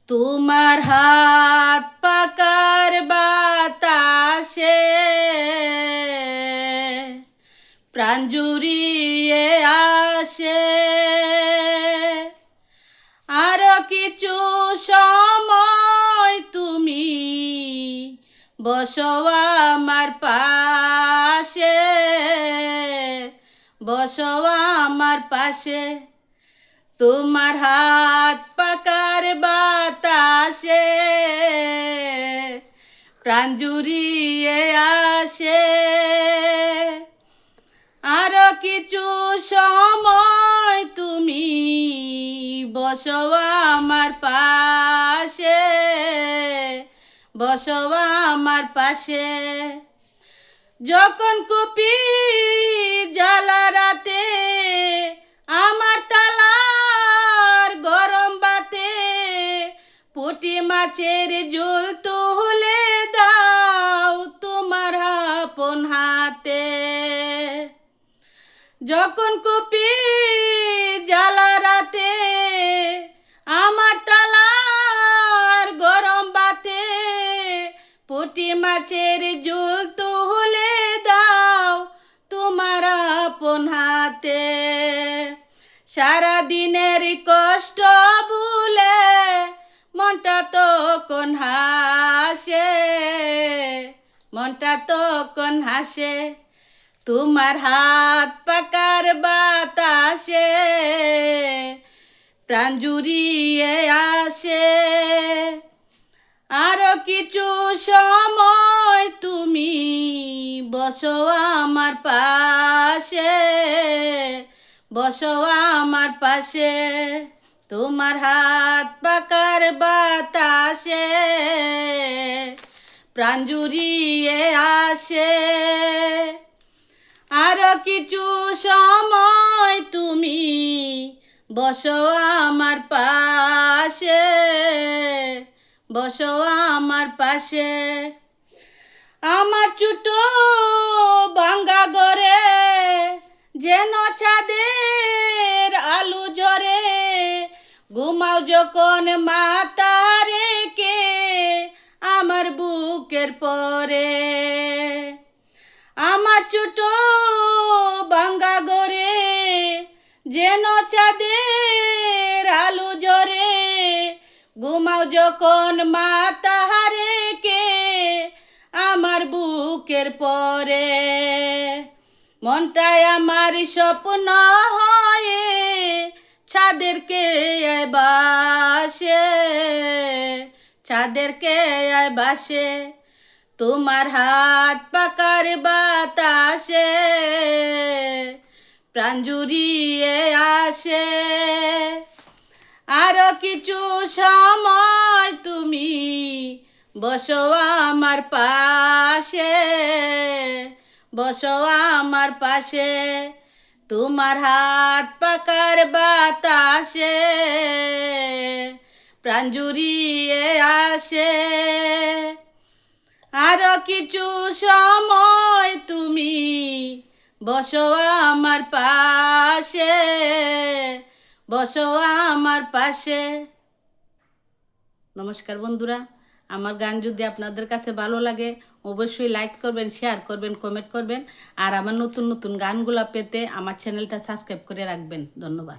তোমার হাত পাকার বাতাসে প্রাণ জুড়িয়ে আসে। আরো কিছু সময় তুমি বসো আমার পাশে, বসো আমার পাশে। তোমার হাত পাকার বাতাসে প্রাণ জুড়িয়ে আসে। আরো কিছু সময় তুমি বসো আমার পাশে, বসো আমার পাশে। যখন কুপি জ্বালা রাতে আমার তালার গরম বাতে পুঁটি মাছের ঝোল তুলে দাও তোমার আপন হাতে। যখন কুপি জ্বালা রাতে আমার তালার গরম বাতে পুঁটি মাছের ঝোল তুলে দাও তোমার আপন হাতে। সারা দিনের কষ্ট ভুলে মনটা তখন হাসে, মনটা তখন হাসে। তোমার হাত পাকার বাতাসে প্রাণ জুড়িয়ে আসে। আরো কিছু সময় তুমি বসো আমার পাশে, বসো আমার পাশে। তোমার হাত পাকার বাতাসে প্রাণ জুড়িয়ে আসে। আরো কিছু সময় তুমি বসো আমার পাশে, বসো আমার পাশে। আমার ছোট ভাঙ্গা ঘরে যেন চাঁদের আলো ঝরে, ঘুমাও যখন মাথা রেখে আমার বুকের পরে। আমার ছোট ভাঙ্গা ঘরে যেন চাঁদের আলো ঝরে, ঘুমাও যখন মাথা রেখে আমার বুকের পরে। মনটায় আমার স্বপ্ন হয়ে ছাদেরকে বাসে, ছাদেরকে বাসে। তোমার হাত পাকার বাতাসে প্রাণ জুড়িয়ে আসে। আরো কিছু সময় তুমি বসো আমার পাশে, বসো আমার পাশে। তোমার হাত পাকার বাতাসে প্রাণ জুড়িয়ে আসে। আরো কিছু সময় তুমি বসো আমার পাশে, বসো আমার পাশে। নমস্কার বন্ধুরা, আমার গান যদি আপনাদের কাছে ভালো লাগে অবশ্যই লাইক করবেন, শেয়ার করবেন, কমেন্ট করবেন। আর আমার নতুন নতুন গানগুলো পেতে আমার চ্যানেলটা সাবস্ক্রাইব করে রাখবেন। ধন্যবাদ।